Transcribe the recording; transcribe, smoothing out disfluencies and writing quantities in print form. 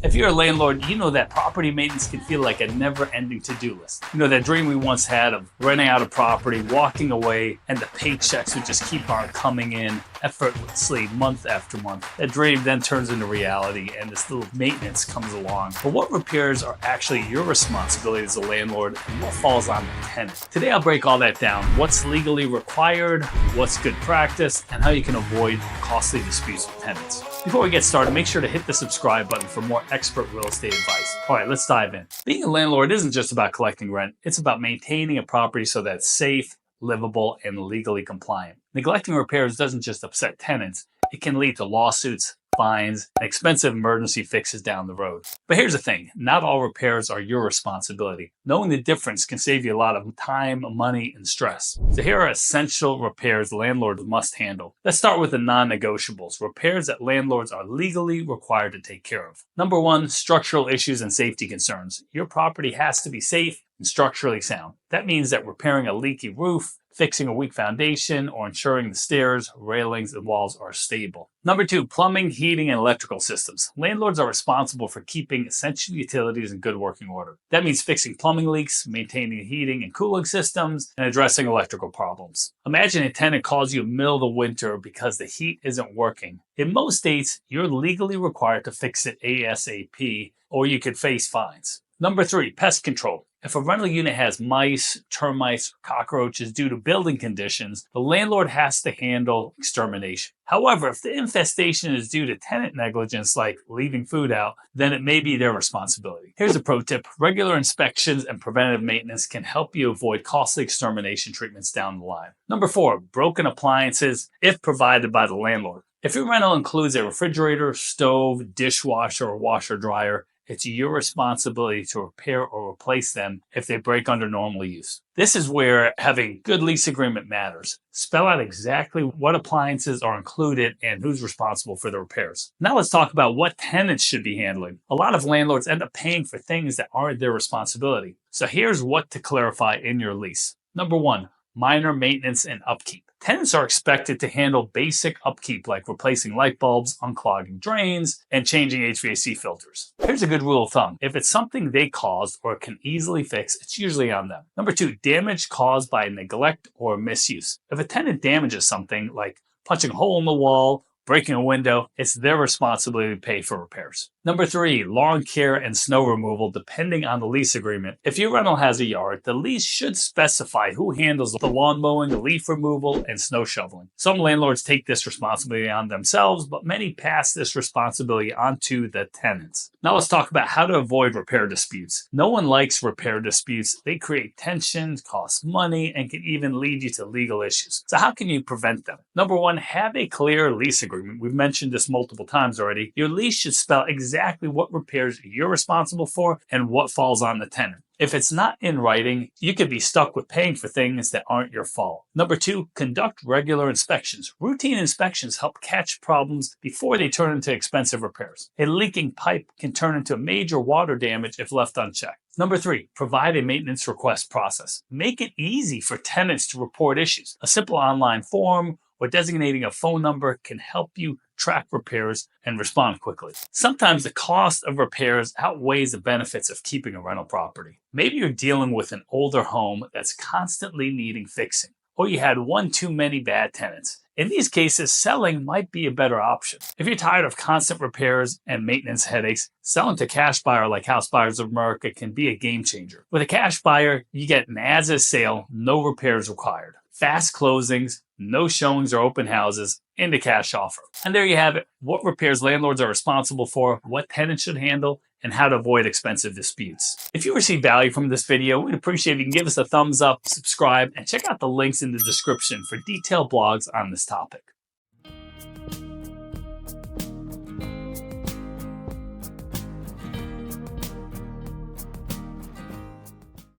If you're a landlord, you know that property maintenance can feel like a never-ending to-do list. You know that dream we once had of renting out a property, walking away, and the paychecks would just keep on coming in effortlessly month after month. That dream then turns into reality and this little maintenance comes along. But what repairs are actually your responsibility as a landlord and what falls on the tenant? Today I'll break all that down. What's legally required, what's good practice, and how you can avoid costly disputes with tenants. Before we get started, make sure to hit the subscribe button for more expert real estate advice. All right, let's dive in. Being a landlord isn't just about collecting rent. It's about maintaining a property so that it's safe, livable, and legally compliant. Neglecting repairs doesn't just upset tenants. It can lead to lawsuits, fines, and expensive emergency fixes down the road. But here's the thing, not all repairs are your responsibility. Knowing the difference can save you a lot of time, money, and stress. So here are essential repairs landlords must handle. Let's start with the non-negotiables, repairs that landlords are legally required to take care of. Number one, structural issues and safety concerns. Your property has to be safe and structurally sound. That means that repairing a leaky roof, fixing a weak foundation, or ensuring the stairs, railings, and walls are stable. Number two, plumbing, heating, and electrical systems. Landlords are responsible for keeping essential utilities in good working order. That means fixing plumbing leaks, maintaining heating and cooling systems, and addressing electrical problems. Imagine a tenant calls you in the middle of the winter because the heat isn't working. In most states, you're legally required to fix it ASAP, or you could face fines. Number three, pest control. If a rental unit has mice, termites, or cockroaches due to building conditions, the landlord has to handle extermination. However, if the infestation is due to tenant negligence, like leaving food out, then it may be their responsibility. Here's a pro tip. Regular inspections and preventative maintenance can help you avoid costly extermination treatments down the line. Number four, broken appliances, if provided by the landlord. If your rental includes a refrigerator, stove, dishwasher, or washer dryer, it's your responsibility to repair or replace them if they break under normal use. This is where having a good lease agreement matters. Spell out exactly what appliances are included and who's responsible for the repairs. Now let's talk about what tenants should be handling. A lot of landlords end up paying for things that aren't their responsibility. So here's what to clarify in your lease. Number one, minor maintenance and upkeep. Tenants are expected to handle basic upkeep like replacing light bulbs, unclogging drains, and changing HVAC filters. Here's a good rule of thumb. If it's something they caused or can easily fix, it's usually on them. Number two, damage caused by neglect or misuse. If a tenant damages something like punching a hole in the wall, breaking a window, it's their responsibility to pay for repairs. Number three, lawn care and snow removal depending on the lease agreement. If your rental has a yard, the lease should specify who handles the lawn mowing, leaf removal, and snow shoveling. Some landlords take this responsibility on themselves, but many pass this responsibility onto the tenants. Now let's talk about how to avoid repair disputes. No one likes repair disputes. They create tensions, cost money, and can even lead you to legal issues. So how can you prevent them? Number one, have a clear lease agreement. We've mentioned this multiple times already. Your lease should spell exactly what repairs you're responsible for and what falls on the tenant. If it's not in writing, you could be stuck with paying for things that aren't your fault. Number two, conduct regular inspections. Routine inspections help catch problems before they turn into expensive repairs. A leaking pipe can turn into major water damage if left unchecked. Number three, provide a maintenance request process. Make it easy for tenants to report issues. A simple online form or designating a phone number can help you track repairs and respond quickly. Sometimes the cost of repairs outweighs the benefits of keeping a rental property. Maybe you're dealing with an older home that's constantly needing fixing, or you had one too many bad tenants. In these cases, selling might be a better option. If you're tired of constant repairs and maintenance headaches, selling to cash buyer like House Buyers of America can be a game changer. With a cash buyer, you get an as-is sale, no repairs required. Fast closings, no showings or open houses, and a cash offer. And there you have it. What repairs landlords are responsible for, what tenants should handle, and how to avoid expensive disputes. If you receive value from this video, we'd appreciate if you can give us a thumbs up, subscribe, and check out the links in the description for detailed blogs on this topic.